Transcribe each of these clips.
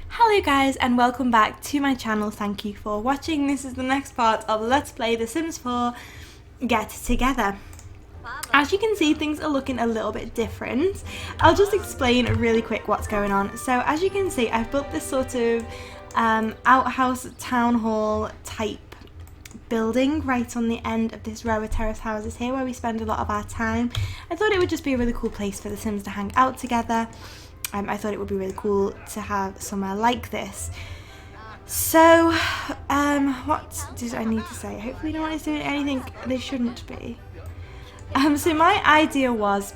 Hello guys and welcome back to my channel. Thank you for watching. This is the next part of Let's Play The Sims 4 Get Together. As you can see, things are looking a little bit different. I'll just explain really quick what's going on. So as you can see, I've built this sort of outhouse town hall type building right on the end of this row of terrace houses here where we spend a lot of our time. I thought it would just be a really cool place for the Sims to hang out together. I thought it would be really cool to have somewhere like this. So, what did I need to say? Hopefully no one is doing anything they shouldn't be. So my idea was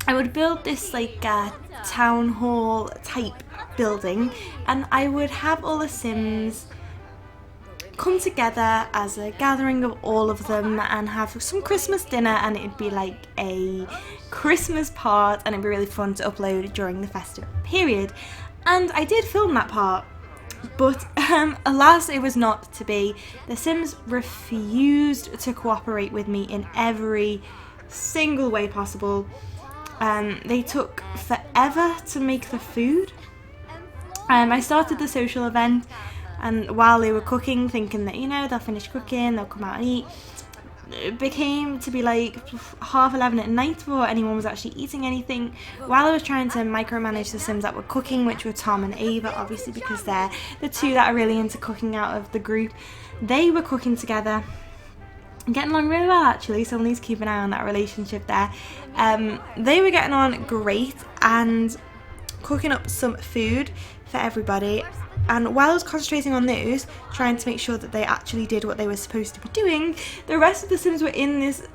I would build this like town hall type building, and I would have all the Sims come together as a gathering of all of them and have some Christmas dinner, and it'd be like a Christmas part and it'd be really fun to upload during the festive period. And I did film that part, but alas it was not to be. The Sims refused to cooperate with me in every single way possible. They took forever to make the food. I started the social event, and while they were cooking, thinking that, you know, they'll finish cooking, they'll come out and eat, it became to be like 11:30 at night before anyone was actually eating anything. While I was trying to micromanage the Sims that were cooking, which were Tom and Ava, obviously because they're the two that are really into cooking out of the group, they were cooking together and getting along really well actually, so please keep an eye on that relationship there. They were getting on great and cooking up some food for everybody. And while I was concentrating on those, trying to make sure that they actually did what they were supposed to be doing, the rest of the Sims were in this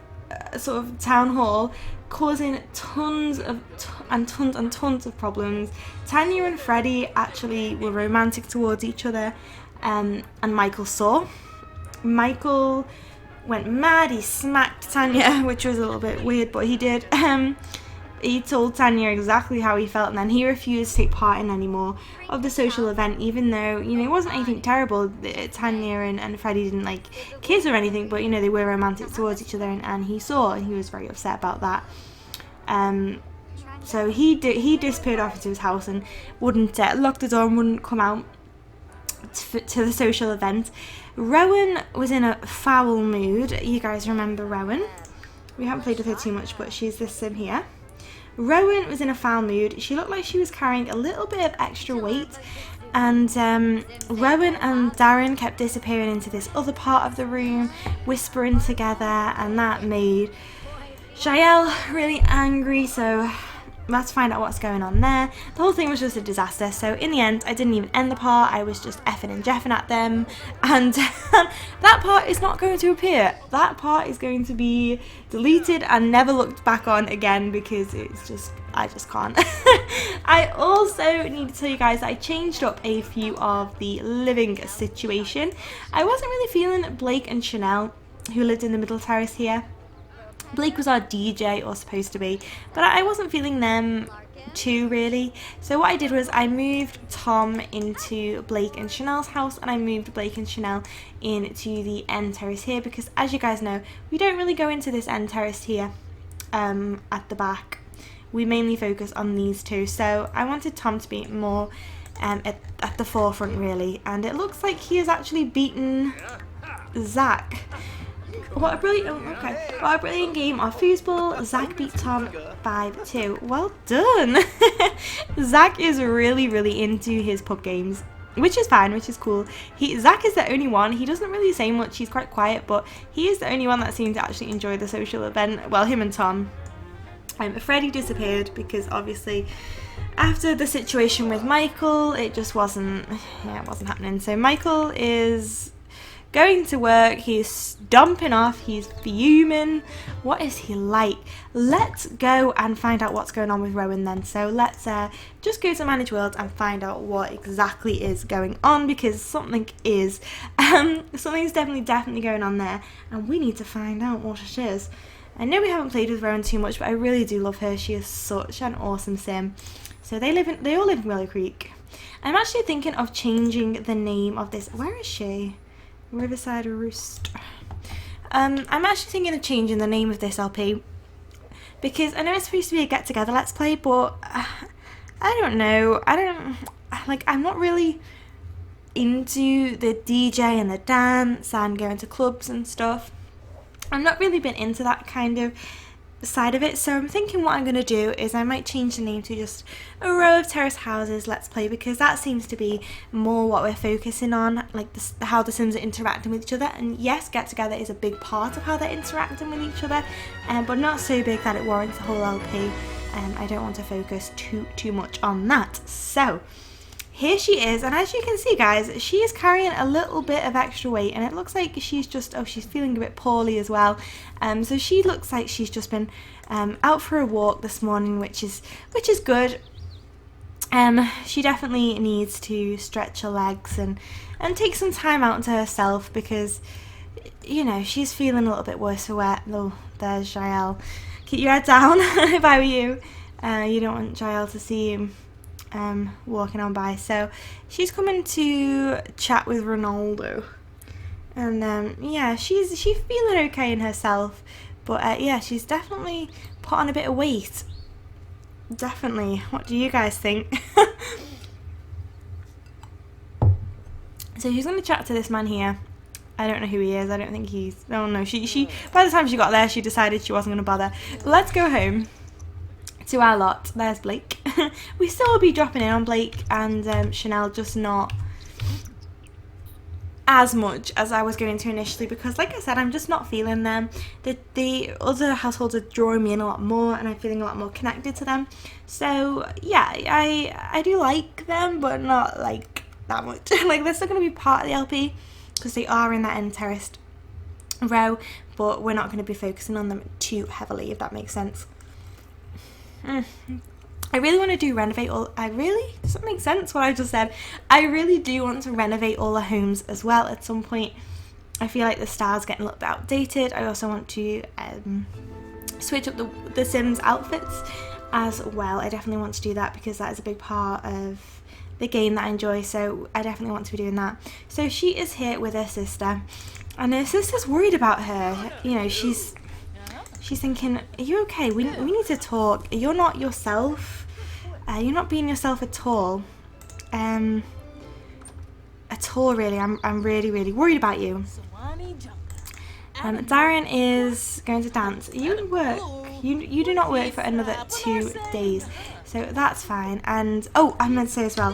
sort of town hall, causing tons of problems. Tanya and Freddie actually were romantic towards each other, and Michael saw. Michael went mad, he smacked Tanya, which was a little bit weird, but he did. He told Tanya exactly how he felt, and then he refused to take part in any more of the social event, even though, you know, it wasn't anything terrible. Tanya and Freddie didn't like kiss or anything, but, you know, they were romantic towards each other, and he saw, and he was very upset about that. So he disappeared off into his house and wouldn't lock the door and wouldn't come out to the social event. Rowan was in a foul mood. You guys remember Rowan? We haven't played with her too much, but she's this Sim here. Rowan was in a foul mood. She looked like she was carrying a little bit of extra weight, and Rowan and Darren kept disappearing into this other part of the room, whispering together, and that made Jaelle really angry, so let's find out what's going on there. The whole thing was just a disaster, so in the end I didn't even end the part. I was just effing and jeffing at them, and that part is not going to appear. That part is going to be deleted and never looked back on again, because it's just, I just can't. I also need to tell you guys that I changed up a few of the living situation. I wasn't really feeling Blake and Chanel, who lived in the middle terrace here. Blake was our DJ, or supposed to be, but I wasn't feeling them too really. So what I did was I moved Tom into Blake and Chanel's house, and I moved Blake and Chanel into the end terrace here, because as you guys know, we don't really go into this end terrace here at the back. We mainly focus on these two, so I wanted Tom to be more at the forefront really, and it looks like he has actually beaten Zach. What a brilliant game of foosball. Zach beat Tom 5-2. Well done. Zach is really into his pub games, which is fine, which is cool. Zach is the only one. He doesn't really say much. He's quite quiet, but he is the only one that seemed to actually enjoy the social event. Well, him and Tom. Freddie disappeared because obviously after the situation with Michael, it just wasn't happening. So Michael is going to work, he's stomping off, he's fuming. What is he like? Let's go and find out what's going on with Rowan then. So let's just go to Manage World and find out what exactly is going on, because something is. Something's definitely going on there, and we need to find out what it is. I know we haven't played with Rowan too much, but I really do love her. She is such an awesome Sim. So they all live in Willow Creek. I'm actually thinking of changing the name of this. Where is she? Riverside Roost. I'm actually thinking of changing the name of this LP, because I know it's supposed to be a get together let's play, but I don't know. like, I'm not really into the DJ and the dance and going to clubs and stuff. I've not really been into that kind of side of it, so I'm thinking what I'm going to do is I might change the name to just a row of terrace houses let's play, because that seems to be more what we're focusing on, like how the Sims are interacting with each other. And yes, get together is a big part of how they're interacting with each other, but not so big that it warrants a whole LP. I don't want to focus too much on that. So here she is, and as you can see, guys, she is carrying a little bit of extra weight, and it looks like she's just, she's feeling a bit poorly as well. So she looks like she's just been out for a walk this morning, which is good. She definitely needs to stretch her legs and take some time out to herself, because, you know, she's feeling a little bit worse for wear. Oh, there's Jaelle. Keep your head down if I were you. You don't want Jaelle to see you walking on by. So she's coming to chat with Ronaldo, and yeah, she's feeling okay in herself, but yeah, she's definitely put on a bit of weight. Definitely. What do you guys think? So she's going to chat to this man here. I don't know who he is. I don't think he's... Oh no, she by the time she got there, she decided she wasn't going to bother. But let's go home to our lot. There's Blake. We still will be dropping in on Blake and Chanel, just not as much as I was going to initially, because like I said, I'm just not feeling them. The other households are drawing me in a lot more, and I'm feeling a lot more connected to them. So yeah, I do like them, but not like that much. Like, they're still going to be part of the LP because they are in that end terraced row, but we're not going to be focusing on them too heavily, if that makes sense. I really want to do renovate all... Does that make sense what I just said? I really do want to renovate all the homes as well at some point. I feel like the style's getting a little bit outdated. I also want to switch up the Sims outfits as well. I definitely want to do that because that is a big part of the game that I enjoy, so I definitely want to be doing that. So she is here with her sister, and her sister's worried about her. You know, she's thinking, are you okay? We need to talk. You're not yourself. You're not being yourself at all. At all, really. I'm really, really worried about you. Darren is going to dance. You work. You do not work for another 2 days. So that's fine. And, oh, I meant to say as well,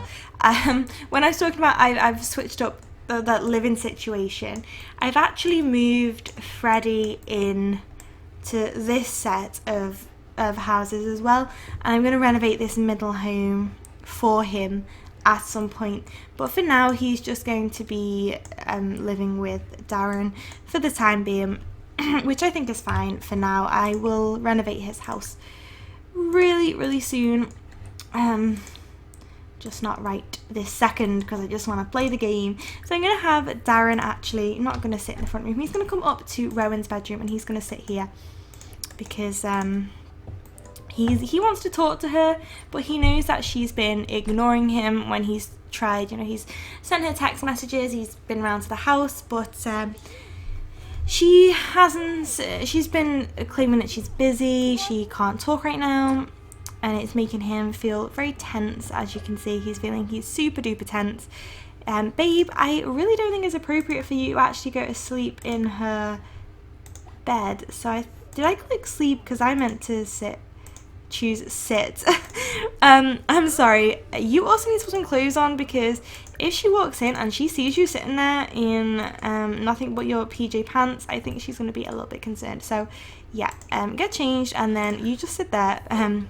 when I was talking about I've switched up that living situation, I've actually moved Freddie in to this set of houses as well, and I'm going to renovate this middle home for him at some point, but for now he's just going to be living with Darren for the time being, which I think is fine for now. I will renovate his house really, really soon, just not right this second because I just want to play the game. So I'm going to have Darren actually not going to sit in the front room. He's going to come up to Rowan's bedroom and he's going to sit here because he wants to talk to her, but he knows that she's been ignoring him when he's tried. You know, he's sent her text messages, he's been around to the house, but she hasn't. She's been claiming that she's busy, she can't talk right now, and it's making him feel very tense. As you can see, he's super duper tense. Babe, I really don't think it's appropriate for you to actually go to sleep in her bed. So did I click sleep because I meant to choose sit. I'm sorry. You also need to put some clothes on, because if she walks in and she sees you sitting there in nothing but your PJ pants, I think she's going to be a little bit concerned. So yeah, get changed and then you just sit there and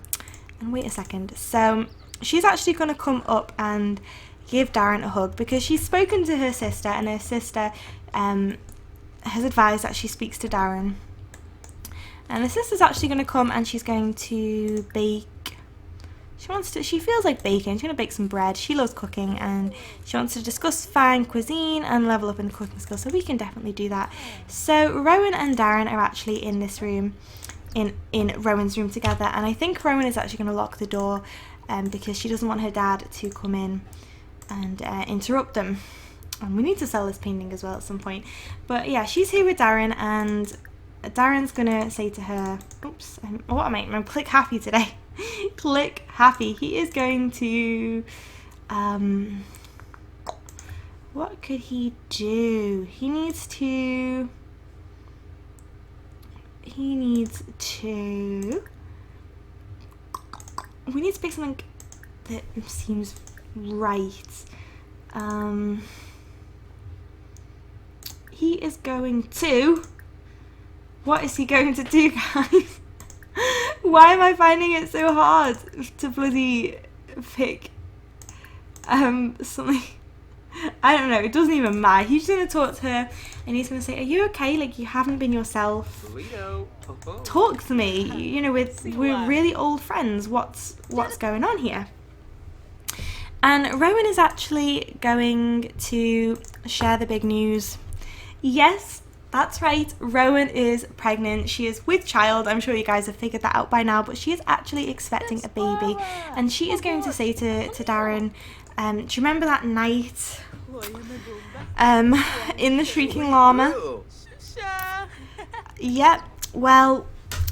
wait a second. So she's actually going to come up and give Darren a hug because she's spoken to her sister, and her sister has advised that she speaks to Darren. And the sister's actually going to come and she's going to bake. She feels like baking. She's going to bake some bread. She loves cooking and she wants to discuss fine cuisine and level up in cooking skills. So we can definitely do that. So Rowan and Darren are actually in this room, in Rowan's room together. And I think Rowan is actually going to lock the door because she doesn't want her dad to come in and interrupt them. And we need to sell this painting as well at some point. But yeah, she's here with Darren, and Darren's gonna say to her, oops, what am I? I'm click happy today. Click happy. He is going to What could he do? He needs to... We need to pick something that seems right. He is going to... What is he going to do, guys? Why am I finding it so hard to bloody pick something? I don't know, it doesn't even matter. He's going to talk to her and he's going to say, are you okay? Like, you haven't been yourself. Talk to me. You know, we're really old friends. What's going on here? And Rowan is actually going to share the big news. Yes, that's right. Rowan is pregnant. She is with child. I'm sure you guys have figured that out by now, but she is actually expecting a baby. And she is going to say to Darren, do you remember that night in the Shrieking Llama? Yep, well,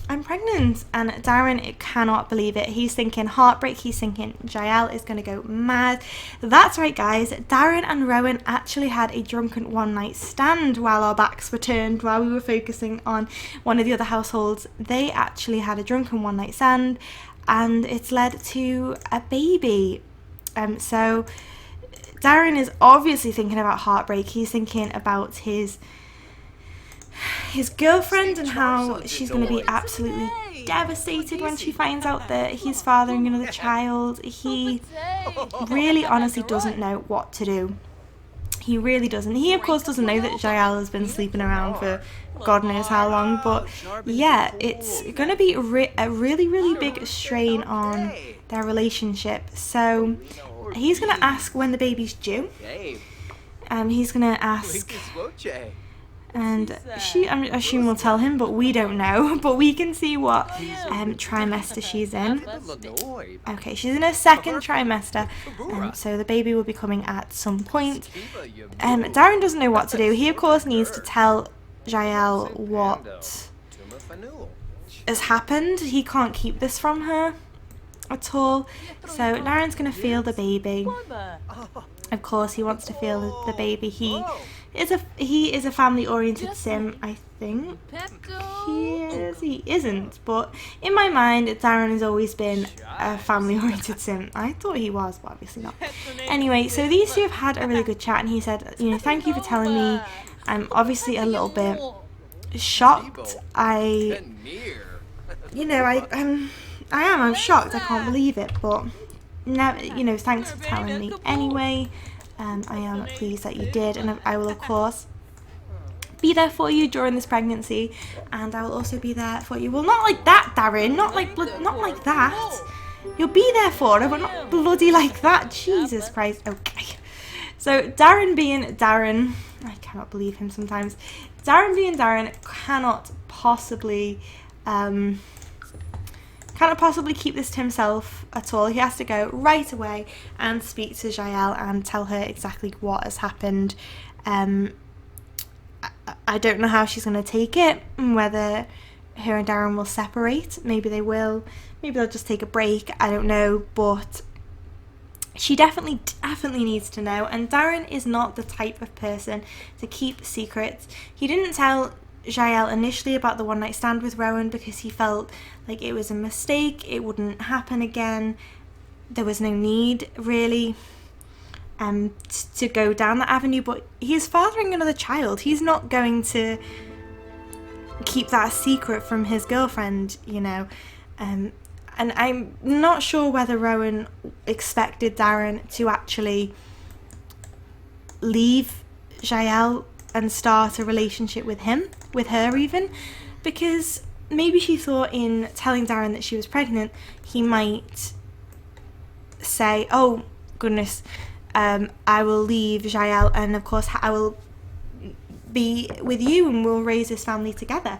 I'm pregnant. And Darren cannot believe it. He's thinking heartbreak. He's thinking Jaelle is going to go mad. That's right, guys. Darren and Rowan actually had a drunken one-night stand while our backs were turned, while we were focusing on one of the other households. They actually had a drunken one-night stand, and it's led to a baby. So Darren is obviously thinking about heartbreak. He's thinking about his girlfriend and how she's going to be absolutely devastated when she finds out that he's fathering another child. He really honestly doesn't know what to do. He really doesn't. He of course doesn't know that Jaelle has been sleeping around for God knows how long, but yeah, it's going to be a really big strain on their relationship. So he's going to ask when the baby's due. He's going to ask, and she, I assume, will tell him, but we don't know. But we can see what trimester she's in. Okay, she's in her second trimester, so the baby will be coming at some point. Darren doesn't know what to do. He, of course, needs to tell Jaelle what has happened. He can't keep this from her at all. So Darren's going to feel the baby. Of course, he wants to feel the baby. He is a family-oriented sim, I think. He isn't, but in my mind, Darren has always been a family-oriented sim. I thought he was, but obviously not. Anyway, so these two have had a really good chat, and he said, you know, thank you for telling me. I'm obviously a little bit shocked. I'm shocked. I can't believe it, but never, you know, thanks for telling me anyway. I am pleased that you did, and I will of course be there for you during this pregnancy, and I will also be there for you. Well, not like that, Darren. Not like that. You'll be there for her, but not bloody like that. Jesus Christ. Okay. So Darren being Darren, I cannot believe him sometimes. Darren being Darren cannot possibly keep this to himself at all. He has to go right away and speak to Jaelle and tell her exactly what has happened. I don't know how she's going to take it, whether her and Darren will separate. Maybe they will. Maybe they'll just take a break. I don't know, but she definitely needs to know. And Darren is not the type of person to keep secrets. He didn't tell Jaelle initially about the one-night stand with Rowan because he felt like it was a mistake. It wouldn't happen again. There was no need, really, to go down that avenue. But he's fathering another child. He's not going to keep that a secret from his girlfriend, you know. And I'm not sure whether Rowan expected Darren to actually leave Jaelle and start a relationship with her even, because maybe she thought in telling Darren that she was pregnant, he might say, oh goodness, I will leave Jaelle, and of course I will be with you and we'll raise this family together.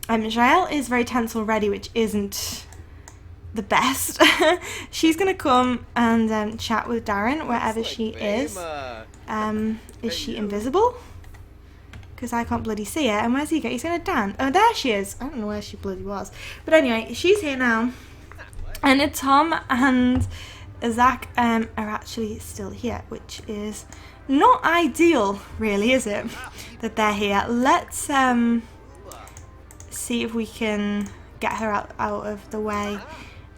Jaelle is very tense already, which isn't the best. She's gonna come and chat with Darren wherever she is. Is she invisible? Because I can't bloody see her. And where's he going? He's going to dance. Oh, there she is. I don't know where she bloody was. But anyway, she's here now. And Tom and Zach are actually still here, which is not ideal, really, is it? That they're here. Let's see if we can get her out of the way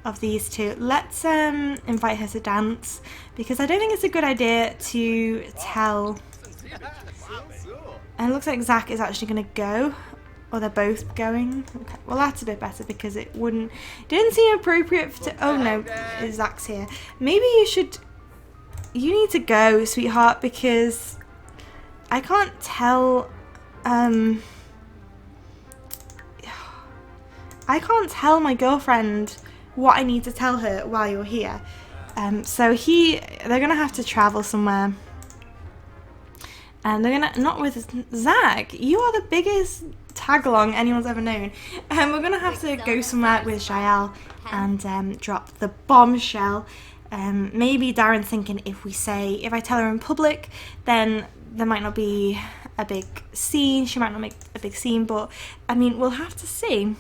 of these two. Let's invite her to dance, because I don't think it's a good idea to tell. And it looks like Zach is actually going to go, or they're both going. Okay. Well, that's a bit better, because it didn't seem appropriate oh no, Zach's here. Maybe you need to go, sweetheart, because I can't tell my girlfriend what I need to tell her while you're here. So they're gonna have to travel somewhere. And they're not with Zach. You are the biggest tag along anyone's ever known. We're gonna have to go somewhere with Jaelle and drop the bombshell. Maybe Darren's thinking if I tell her in public, then there might not be a big scene. She might not make a big scene, but I mean, we'll have to see.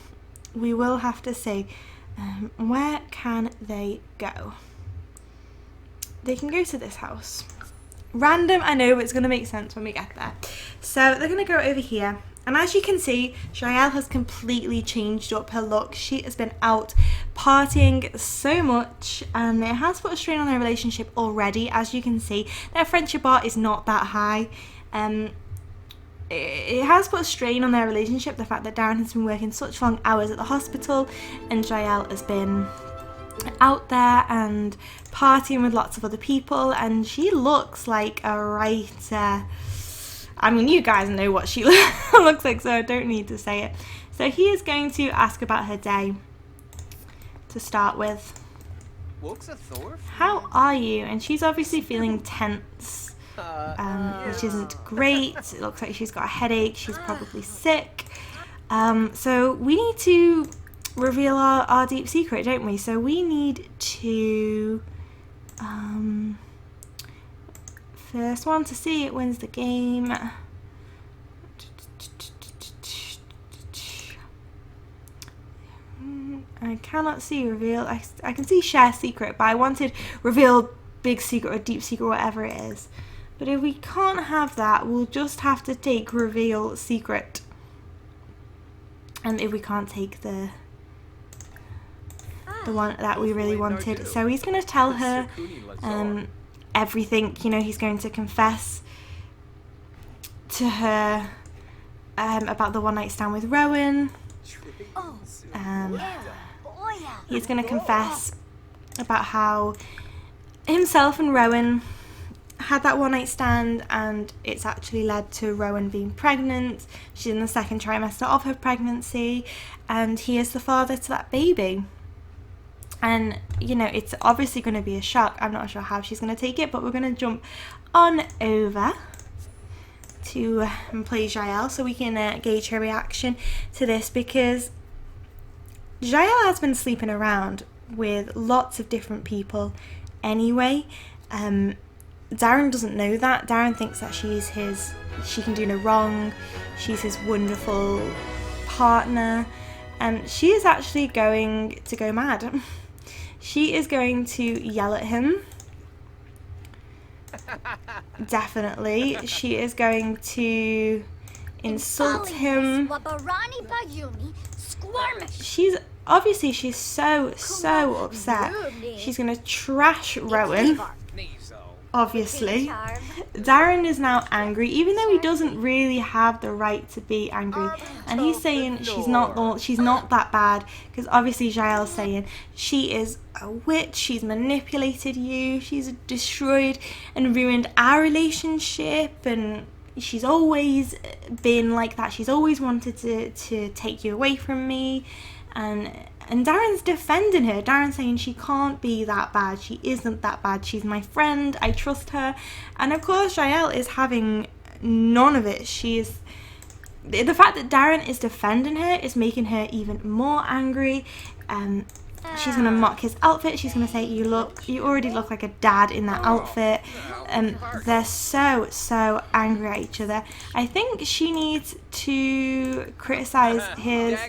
We will have to see. Where can they go? They can go to this house. Random, I know, but it's going to make sense when we get there. So they're going to go over here. And as you can see, Jaelle has completely changed up her look. She has been out partying so much, and it has put a strain on their relationship already. As you can see, their friendship bar is not that high. It has put a strain on their relationship, the fact that Darren has been working such long hours at the hospital, and Jaelle has been out there and partying with lots of other people, and she looks like a right I mean, you guys know what she looks like, so I don't need to say it. So he is going to ask about her day to start with. How are you? And she's obviously feeling tense, which isn't great. It looks like she's got a headache. She's probably sick. So we need to reveal our deep secret, don't we? So we need to first one to see it wins the game. I cannot see reveal. I can see share secret, but I wanted reveal big secret or deep secret, whatever it is. But if we can't have that, we'll just have to take reveal secret. And if we can't take the one that we really wanted. So he's going to tell her everything. You know, he's going to confess to her about the one night stand with Rowan. He's going to confess about how himself and Rowan had that one night stand, and it's actually led to Rowan being pregnant. She's in the second trimester of her pregnancy, and he is the father to that baby. And, you know, it's obviously going to be a shock. I'm not sure how she's going to take it, but we're going to jump on over to play Jaelle so we can gauge her reaction to this, because Jaelle has been sleeping around with lots of different people anyway. Darren doesn't know that. Darren thinks that she can do no wrong. She's his wonderful partner. And she is actually going to go mad. She is going to yell at him. Definitely. She is going to insult him. She's so upset. She's going to trash Rowan. Obviously. Darren is now angry, even though he doesn't really have the right to be angry. And he's saying she's not that bad, because obviously Jaelle's saying she is a witch, she's manipulated you, she's destroyed and ruined our relationship, and she's always been like that. She's always wanted to take you away from me. And Darren's defending her. Darren's saying she can't be that bad. She isn't that bad. She's my friend. I trust her. And of course, Jaelle is having none of it. The fact that Darren is defending her is making her even more angry. She's going to mock his outfit. She's going to say, you already look like a dad in that outfit. They're so angry at each other. I think she needs to criticize his...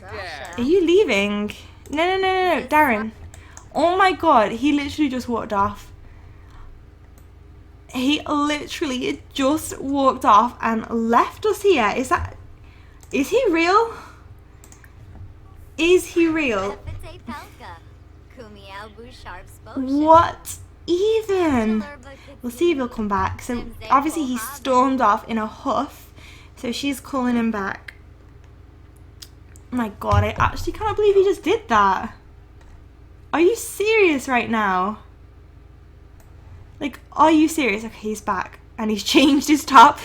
Are you leaving? No, Darren. Oh my god, he literally just walked off. He literally just walked off and left us here. Is he real? Is he real? What even? We'll see if he'll come back. So obviously he stormed off in a huff. So she's calling him back. My god, I actually can't believe he just did that. Are you serious right now? Like, are you serious? Okay, he's back. And he's changed his top.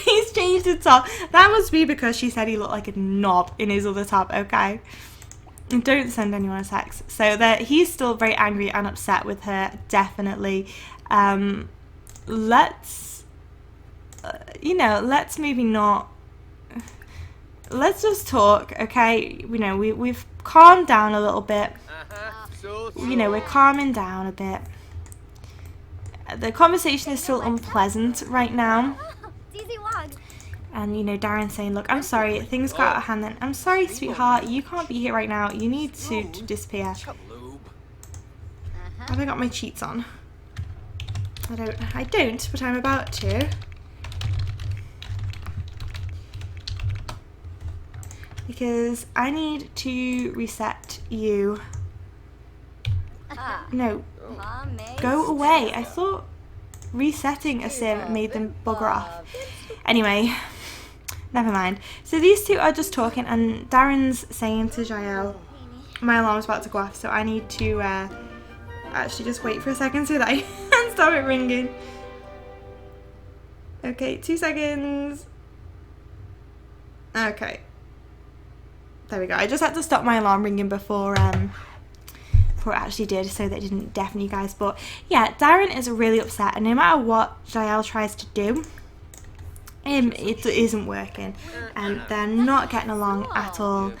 He's changed his top. That must be because she said he looked like a knob in his other top, okay? And don't send anyone a text. So that he's still very angry and upset with her, definitely. Let's maybe not... Let's just talk, okay? You know, we've calmed down a little bit. You know, we're calming down a bit. The conversation is still unpleasant right now. And, you know, Darren's saying, look, I'm sorry, things got out of hand then. I'm sorry, sweetheart, you can't be here right now. You need to disappear. Have I got my cheats on? I don't, but I'm about to. Because I need to reset you. No. Go away. I thought resetting a sim made them bugger off. Anyway, never mind. So these two are just talking and Darren's saying to Jaelle, my alarm's about to go off, so I need to actually just wait for a second so that I can stop it ringing. Okay, 2 seconds. Okay. There we go. I just had to stop my alarm ringing before it actually did, so that it didn't deafen you guys. But yeah, Darren is really upset, and no matter what Jaelle tries to do, it isn't working, and they're not getting along at all.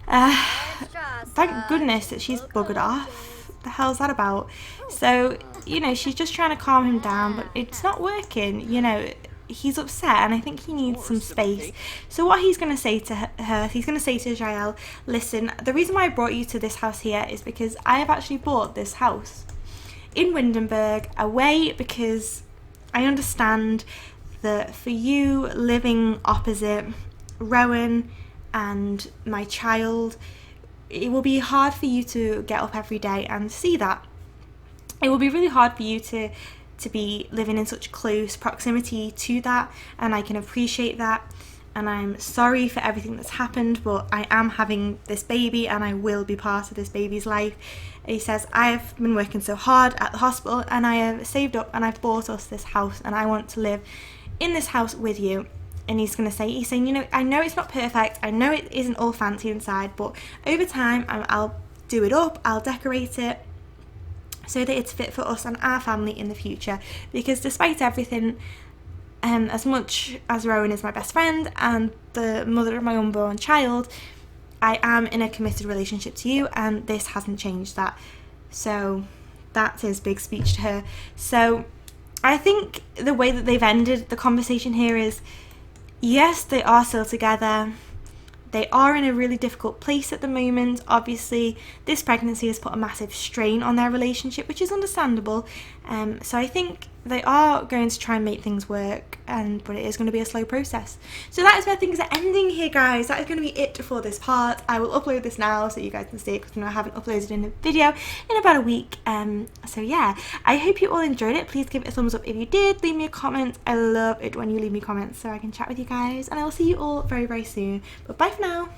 Thank goodness that she's buggered off. The hell's that about? So, you know, she's just trying to calm him down, but it's not working. You know, he's upset, and I think he needs some space. So what he's going to say to her, he's going to say to Jaelle, listen, the reason why I brought you to this house here is because I have actually bought this house in Windenburg away, because I understand that for you living opposite Rowan and my child, it will be hard for you to get up every day and see that. It will be really hard for you to be living in such close proximity to that, and I can appreciate that, and I'm sorry for everything that's happened, but I am having this baby and I will be part of this baby's life. And he says, I have been working so hard at the hospital and I have saved up and I've bought us this house and I want to live in this house with you. And he's saying, you know, I know it's not perfect, I know it isn't all fancy inside, but over time I'll do it up, I'll decorate it so that it's fit for us and our family in the future. Because despite everything, as much as Rowan is my best friend and the mother of my unborn child, I am in a committed relationship to you, and this hasn't changed that. So that's his big speech to her. So I think the way that they've ended the conversation here is, yes, they are still together. They are in a really difficult place at the moment. Obviously, this pregnancy has put a massive strain on their relationship, which is understandable. So I think they are going to try and make things work, but it is going to be a slow process. So that is where things are ending here, guys. That is going to be it for this part. I will upload this now so you guys can see it, because I haven't uploaded in a video in about a week. So yeah, I hope you all enjoyed it. Please give it a thumbs up if you did. Leave me a comment. I love it when you leave me comments so I can chat with you guys, and I will see you all very, very soon. But bye for now.